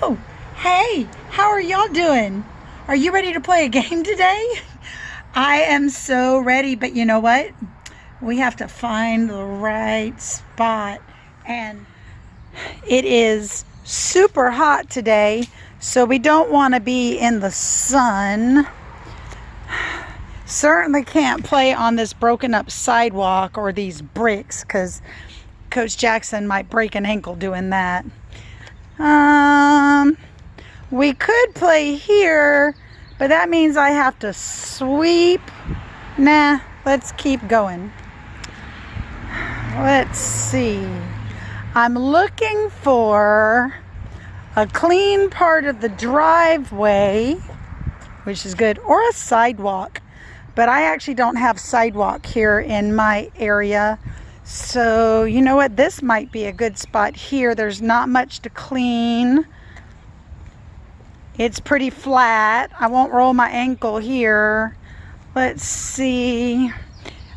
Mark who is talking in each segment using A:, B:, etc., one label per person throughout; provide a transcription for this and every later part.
A: Oh, hey, how are y'all doing? Are you ready to play a game today? I am so ready, but you know what? We have to find the right spot. And it is super hot today, so we don't want to be in the sun. Certainly can't play on this broken up sidewalk or these bricks because Coach Jackson might break an ankle doing that. We could play here, but that means I have to sweep. Nah, let's keep going. Let's see. I'm looking for a clean part of the driveway, which is good, or a sidewalk. But I actually don't have sidewalk here in my area. So, you know what? This might be a good spot here. There's not much to clean. It's pretty flat. I won't roll my ankle here. Let's see.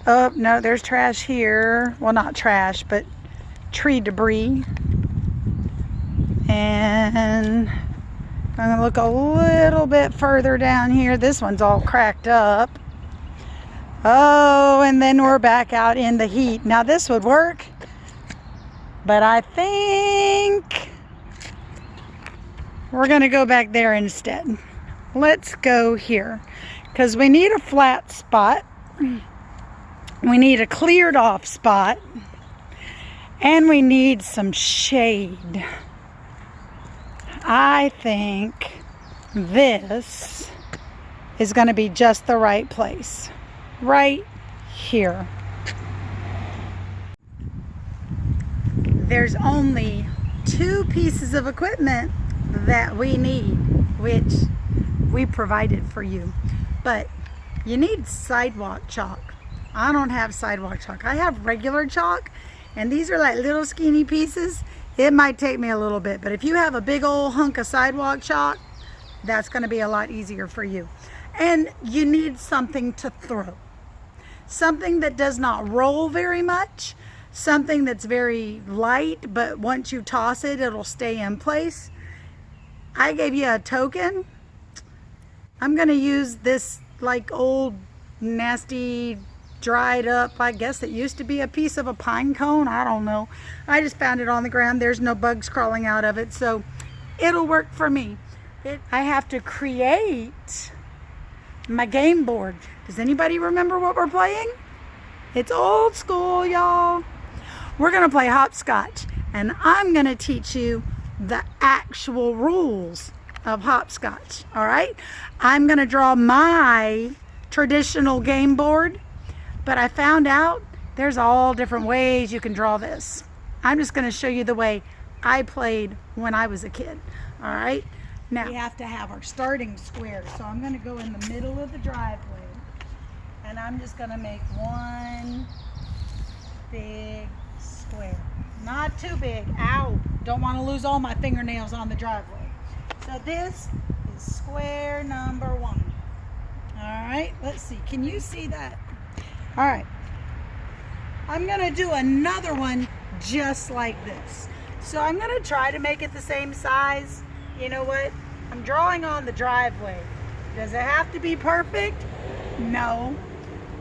A: Oh, no, there's trash here. Well, not trash, but tree debris. And I'm going to look a little bit further down here. This one's all cracked up. Oh, and then we're back out in the heat. Now, this would work, but I think we're going to go back there instead. Let's go here because we need a flat spot. We need a cleared off spot. And we need some shade. I think this is going to be just the right place. Right here. There's only 2 pieces of equipment that we need, which we provided for you. But you need sidewalk chalk. I don't have sidewalk chalk. I have regular chalk, and these are like little skinny pieces. It might take me a little bit, but if you have a big old hunk of sidewalk chalk, that's going to be a lot easier for you. And you need something to throw. Something that does not roll very much. Something that's very light, but once you toss it, it'll stay in place. I gave you a token. I'm going to use this like old, nasty, dried up, I guess it used to be a piece of a pine cone. I don't know. I just found it on the ground. There's no bugs crawling out of it, so it'll work for me. I have to create my game board. Does anybody remember what we're playing? It's old school, y'all. We're going to play hopscotch, and I'm going to teach you the actual rules of hopscotch. All right? I'm going to draw my traditional game board, but I found out there's all different ways you can draw this. I'm just going to show you the way I played when I was a kid. All right? Now, we have to have our starting square. So I'm going to go in the middle of the driveway, and I'm just going to make one big square. Not too big. Ow! Don't want to lose all my fingernails on the driveway. So this is square number 1. All right, let's see. Can you see that? All right. I'm going to do another one just like this. So I'm going to try to make it the same size. You know what? I'm drawing on the driveway. Does it have to be perfect? No.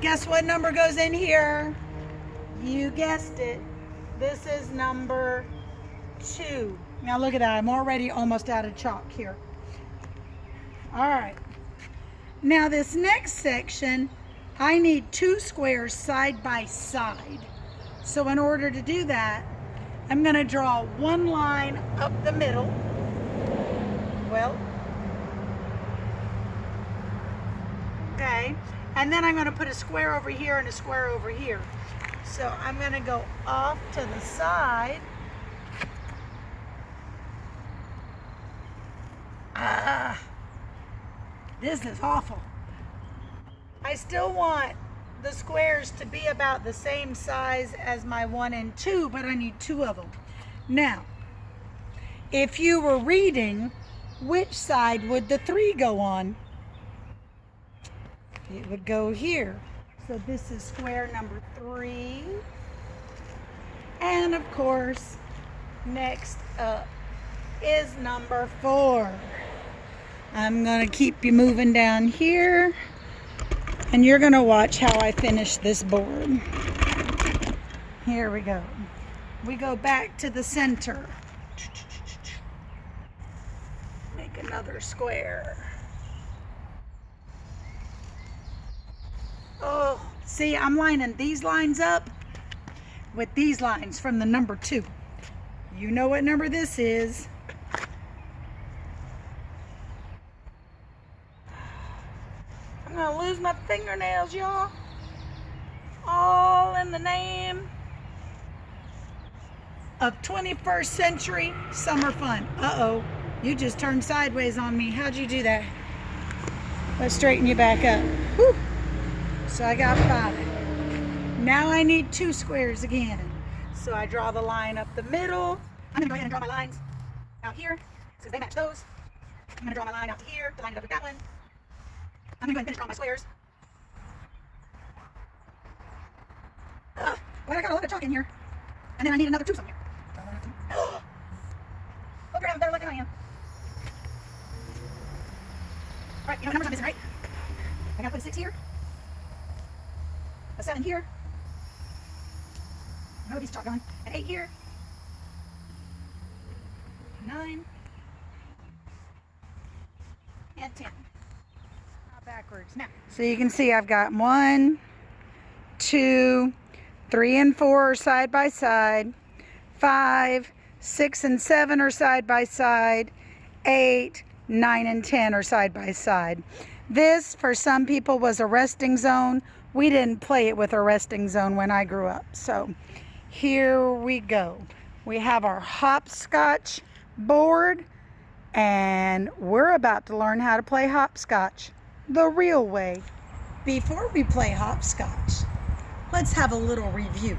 A: Guess what number goes in here? You guessed it. This is number 2. Now look at that. I'm already almost out of chalk here. All right. Now this next section, I need 2 squares side by side. So in order to do that, I'm going to draw one line up the middle. Well, okay, and then I'm going to put a square over here and a square over here. So I'm going to go off to the side. This is awful. I still want the squares to be about the same size as my 1 and 2, but I need 2 of them. Now, if you were reading, which side would the 3 go on? It would go here. So this is square number 3. And of course, next up is number 4. I'm going to keep you moving down here, and you're going to watch how I finish this board. Here we go. We go back to the center. Make another square. Oh, see, I'm lining these lines up with these lines from the number 2. You know what number this is. I'm gonna lose my fingernails, y'all. All in the name of 21st century summer fun. Uh-oh, you just turned sideways on me. How'd you do that? Let's straighten you back up. Whew. So I got 5. Now I need 2 squares again. So I draw the line up the middle. I'm gonna go ahead and draw my lines out here because they match those. I'm gonna draw my line out to here to line it up with that one. I'm gonna go ahead and finish drawing my squares. Well, I got a lot of chalk in here. And then I need another 2 somewhere. Hope you're having better luck than I am. Alright, you know what numbers I'm missing, right? I gotta put a 6 here. A 7 here. Another piece of chalk going. An 8 here. 9. And 10. Backwards now. So you can see I've got 1, 2, 3 and 4 are side by side. 5, 6 and 7 are side by side. 8, 9 and 10 are side by side. This, for some people, was a resting zone. We didn't play it with a resting zone when I grew up. So here we go. We have our hopscotch board, and we're about to learn how to play hopscotch the real way. Before we play hopscotch, let's have a little review.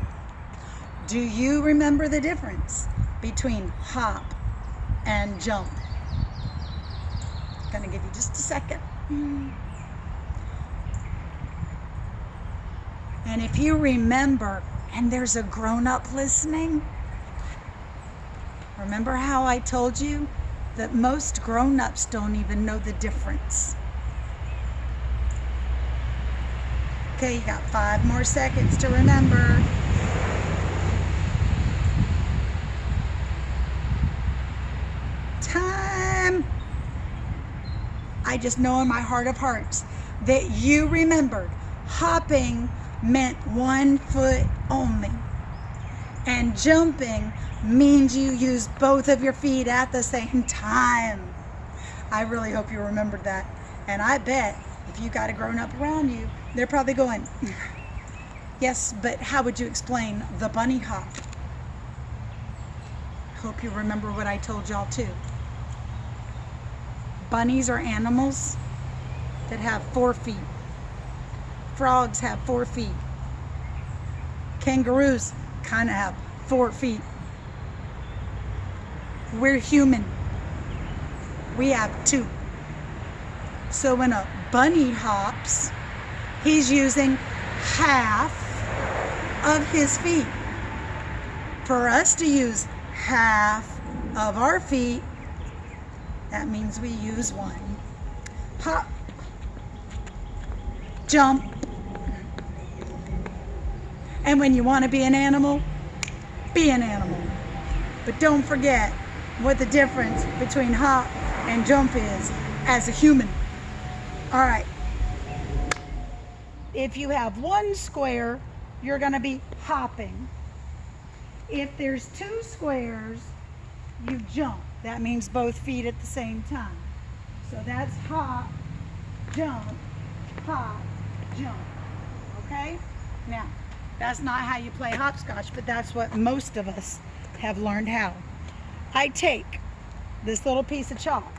A: Do you remember the difference between hop and jump? I'm gonna give you just a second. And if you remember, and there's a grown-up listening, remember how I told you that most grown-ups don't even know the difference? Okay, you got 5 more seconds to remember. Time. I just know in my heart of hearts that you remembered hopping meant 1 foot only, and jumping means you use both of your feet at the same time. I really hope you remembered that. And I bet if you got a grown-up around you, they're probably going, yes, but how would you explain the bunny hop? Hope you remember what I told y'all too. Bunnies are animals that have 4 feet. Frogs have 4 feet. Kangaroos kind of have 4 feet. We're human. We have 2. So when a bunny hops, he's using half of his feet. For us to use half of our feet, that means we use 1. Hop, jump. And when you want to be an animal, be an animal. But don't forget what the difference between hop and jump is as a human. All right. If you have 1 square, you're going to be hopping. If there's 2 squares, you jump. That means both feet at the same time. So that's hop, jump, jump. Okay? Now, that's not how you play hopscotch, but that's what most of us have learned how. I take this little piece of chalk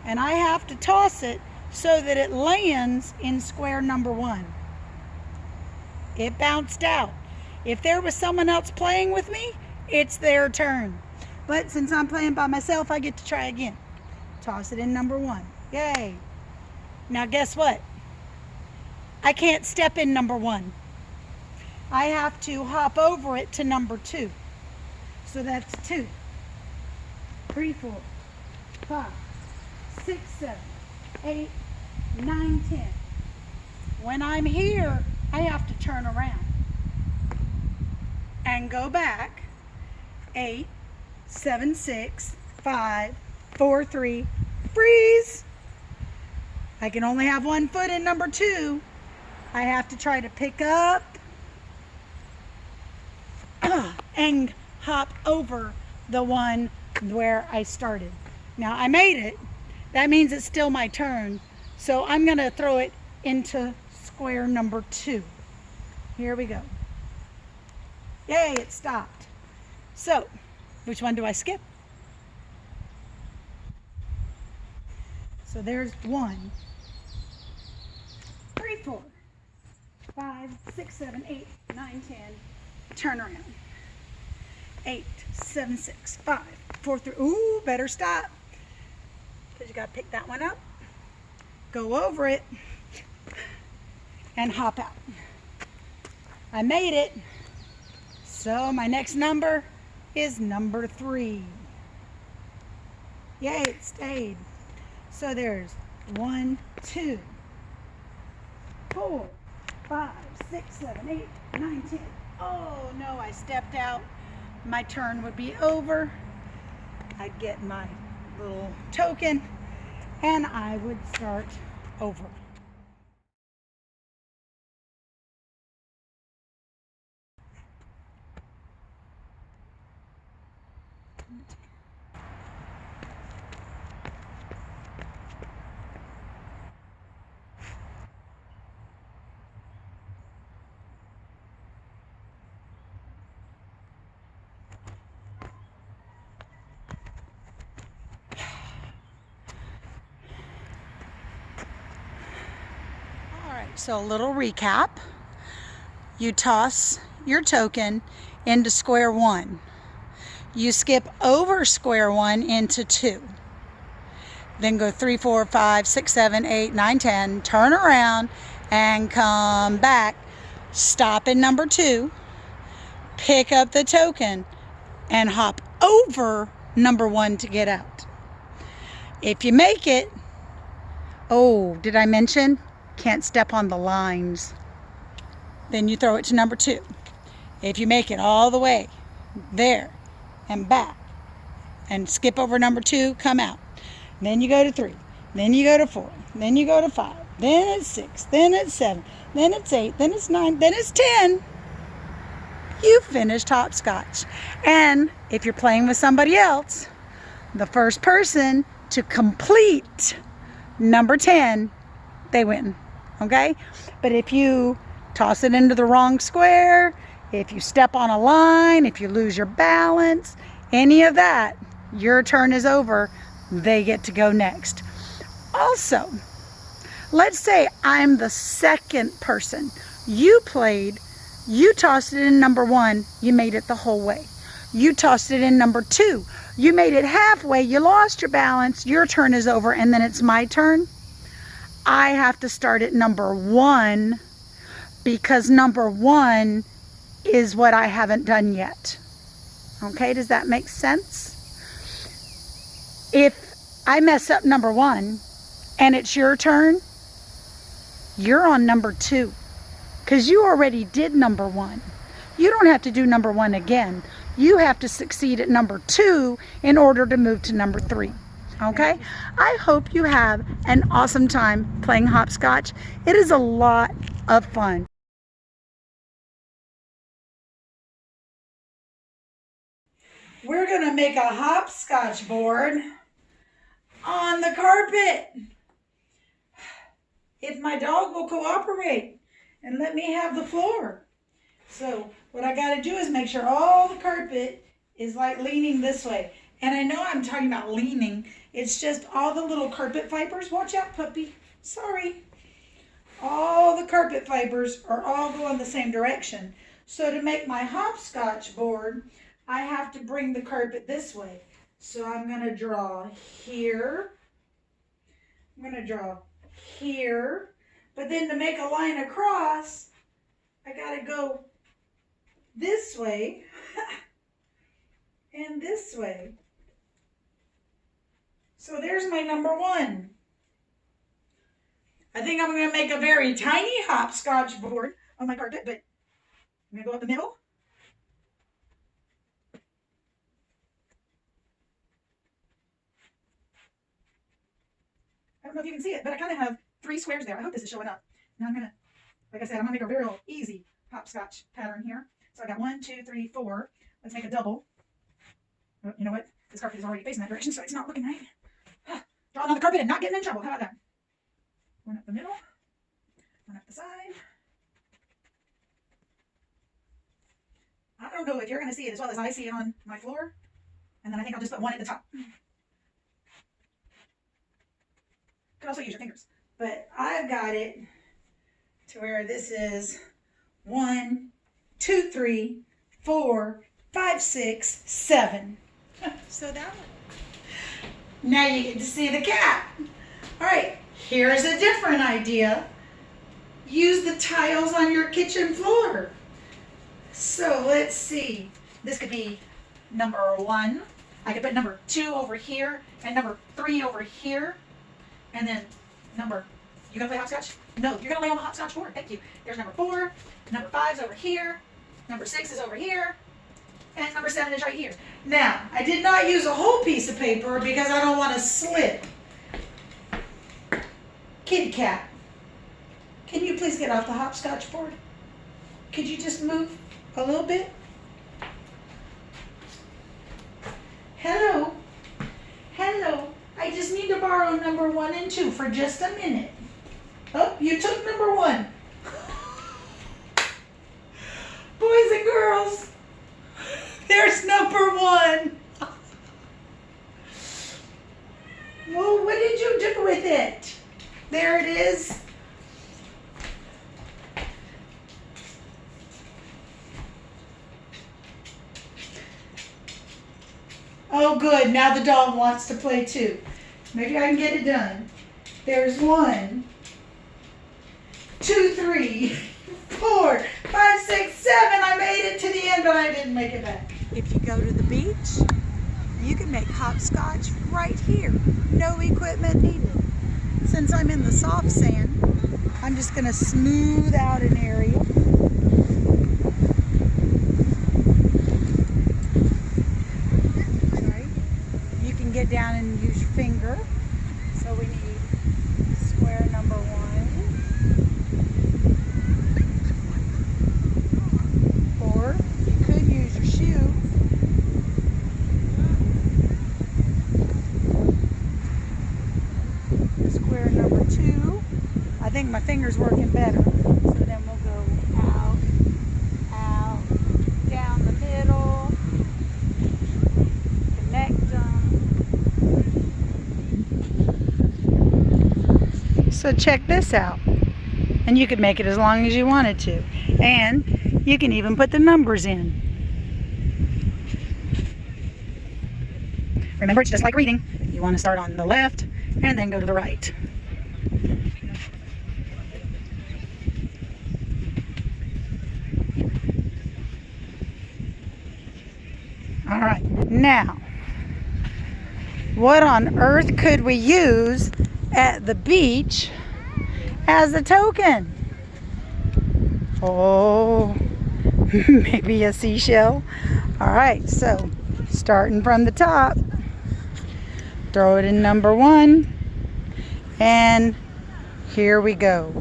A: and I have to toss it so that it lands in square number 1. It bounced out. If there was someone else playing with me, it's their turn. But since I'm playing by myself, I get to try again. Toss it in number 1. Yay. Now guess what? I can't step in number 1. I have to hop over it to number 2. So that's 2, 3, 4, 5, 6, 7, 8, 9, 10. When I'm here, I have to turn around and go back. 8, 7, 6, 5, 4, 3, freeze. I can only have one foot in number 2. I have to try to pick up and hop over the one where I started. Now I made it. That means it's still my turn. So I'm going to throw it into square number 2. Here we go. Yay, it stopped. So, which one do I skip? So there's 1, 3, 4, 5, 6, 7, 8, 9, 10. Turn around. 8, 7, 6, 5, 4, 3. Ooh, better stop. Because you got to pick that one up. Go over it. And hop out. I made it. So my next number is number 3. Yay, it stayed. So there's 1, 2, 4, 5, 6, 7, 8, 9, 10. Oh no, I stepped out. My turn would be over. I'd get my little token and I would start over. So a little recap. You toss your token into square 1. You skip over square 1 into 2. Then go 3, 4, 5, 6, 7, 8, 9, 10. Turn around and come back. Stop in number 2. Pick up the token and hop over number 1 to get out. If you make it, oh, did I mention? Can't step on the lines. Then you throw it to number 2. If you make it all the way there and back and skip over number 2, come out. Then you go to 3. Then you go to 4. Then you go to 5. Then it's 6. Then it's 7. Then it's 8. Then it's 9. Then it's 10. You finished hopscotch. And if you're playing with somebody else, the first person to complete number 10, they win. Okay? But if you toss it into the wrong square, if you step on a line, if you lose your balance, any of that, your turn is over. They get to go next. Also, let's say I'm the second person. You played, you tossed it in number 1, you made it the whole way. You tossed it in number 2, you made it halfway, you lost your balance, your turn is over, and then it's my turn. I have to start at number 1 because number 1 is what I haven't done yet. Okay, does that make sense? If I mess up number 1 and it's your turn, you're on number 2 because you already did number 1. You don't have to do number 1 again. You have to succeed at number 2 in order to move to number 3. Okay? I hope you have an awesome time playing hopscotch. It is a lot of fun. We're going to make a hopscotch board on the carpet. If my dog will cooperate and let me have the floor. So what I got to do is make sure all the carpet is like leaning this way. And I know I'm talking about leaning. It's just all the little carpet fibers. Watch out, puppy. Sorry. All the carpet fibers are all going the same direction. So to make my hopscotch board, I have to bring the carpet this way. So I'm going to draw here. I'm going to draw here. But then to make a line across, I got to go this way and this way. So there's my number one. I think I'm going to make a very tiny hopscotch board on my carpet, but I'm going to go up the middle. I don't know if you can see it, but I kind of have 3 squares there. I hope this is showing up. Now I'm going to, like I said, I'm going to make a real easy hopscotch pattern here. So I got 1, 2, 3, 4. Let's make a double. Oh, you know what? This carpet is already facing that direction, so it's not looking right. Drawing on the carpet and not getting in trouble. How about that? One up the middle. One up the side. I don't know if you're going to see it as well as I see it on my floor. And then I think I'll just put one at the top. You could also use your fingers. But I've got it to where this is 1, 2, 3, 4, 5, 6, 7. So that one. Now you get to see the cat. All right, here's a different idea. Use the tiles on your kitchen floor. So let's see. This could be number 1. I could put number 2 over here and number 3 over here. And then number, you gonna play hopscotch? No, you're gonna lay on the hopscotch board. Thank you. There's number 4. Number 5's over here. Number 6 is over here. And number 7 is right here. Now, I did not use a whole piece of paper because I don't want to slip. Kitty cat, can you please get off the hopscotch board? Could you just move a little bit? Hello. Hello. I just need to borrow number 1 and 2 for just a minute. Oh, you took number 1. Boys and girls, there's number 1. Well, what did you do with it? There it is. Oh, good. Now the dog wants to play too. Maybe I can get it done. There's 1, 2, 3, 4, 5, 6, 7. I made it to the end, but I didn't make it back. If you go to the beach, you can make hopscotch right here. No equipment needed. Since I'm in the soft sand, I'm just going to smooth out an area. Right. You can get down and use your finger. So we need square number 1. Or you could use your shoe. Square number 2. I think my finger's working better. So then we'll go out, out, down the middle, connect them. So check this out. And you could make it as long as you wanted to. And you can even put the numbers in. Remember, it's just like reading. You want to start on the left and then go to the right. All right, now, what on earth could we use at the beach as a token? Oh, maybe a seashell. All right, so starting from the top, throw it in number 1, and here we go.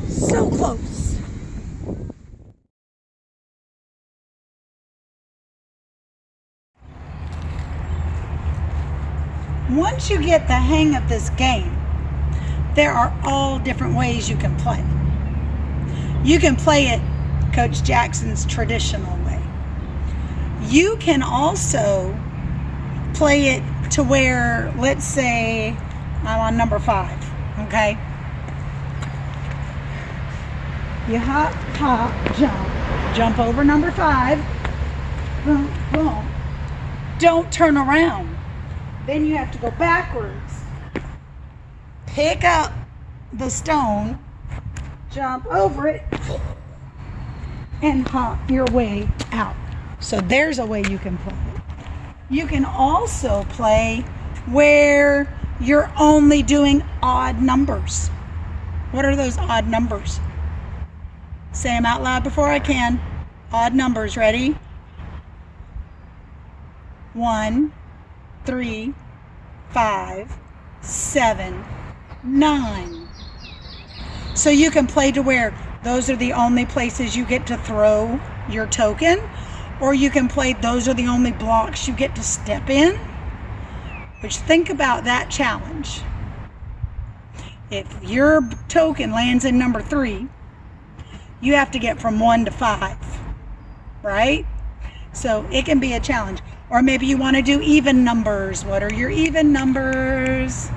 A: So close. Once you get the hang of this game, there are all different ways you can play. You can play it Coach Jackson's traditional way. You can also play it to where, let's say, I'm on number 5, okay? You hop, hop, jump. Jump over number 5. Boom, boom. Don't turn around. Then you have to go backwards. Pick up the stone jump over it, and hop your way out. So there's a way you can play it. You can also play where you're only doing odd numbers. What are those odd numbers? Say them out loud before I can. Odd numbers, ready? 1, 3, 5, 7, 9. So you can play to where those are the only places you get to throw your token, or you can play those are the only blocks you get to step in. Which, think about that challenge. If your token lands in number 3, you have to get from 1 to 5, right? So it can be a challenge. Or maybe you want to do even numbers. What are your even numbers?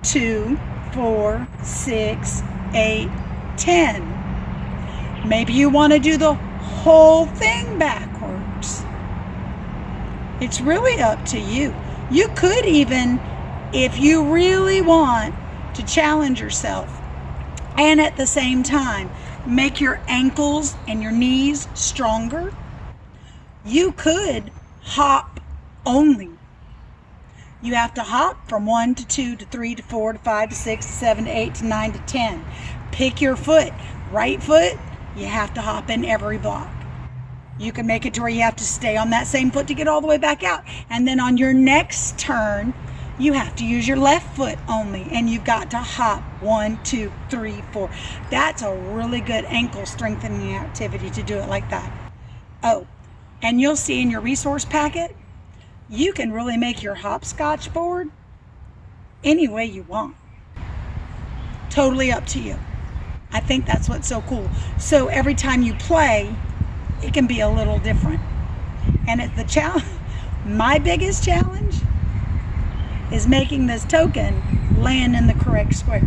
A: 2, 4, 6, 8, 10. Maybe you want to do the whole thing backwards. It's really up to you. You could even, if you really want to challenge yourself, and at the same time make your ankles and your knees stronger, you could hop only. You have to hop from 1 to 2 to 3 to 4 to 5 to 6 to 7 to 8 to 9 to 10. Pick your foot. Right foot, you have to hop in every block. You can make it to where you have to stay on that same foot to get all the way back out. And then on your next turn, you have to use your left foot only, and you've got to hop 1, 2, 3, 4. That's a really good ankle strengthening activity to do it like that. Oh, and you'll see in your resource packet, you can really make your hopscotch board any way you want. Totally up to you. I think that's what's so cool. So every time you play, it can be a little different. And it's the challenge. My biggest challenge is making this token land in the correct square.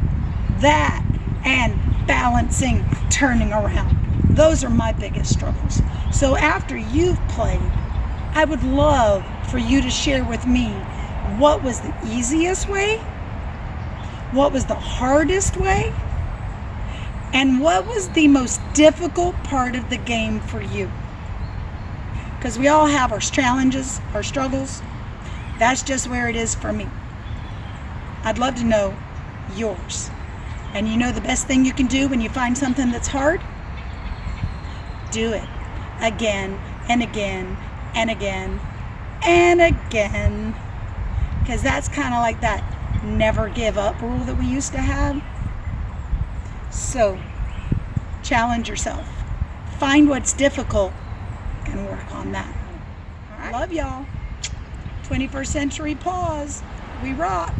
A: That and balancing, turning around. Those are my biggest struggles. So after you've played, I would love for you to share with me what was the easiest way, what was the hardest way, and what was the most difficult part of the game for you. Because we all have our challenges, our struggles. That's just where it is for me. I'd love to know yours. And you know the best thing you can do when you find something that's hard? Do it again and again and again and again. Because that's kind of like that never give up rule that we used to have. So challenge yourself. Find what's difficult and work on that. All right. Love y'all. 21st Century PAWS. We rock.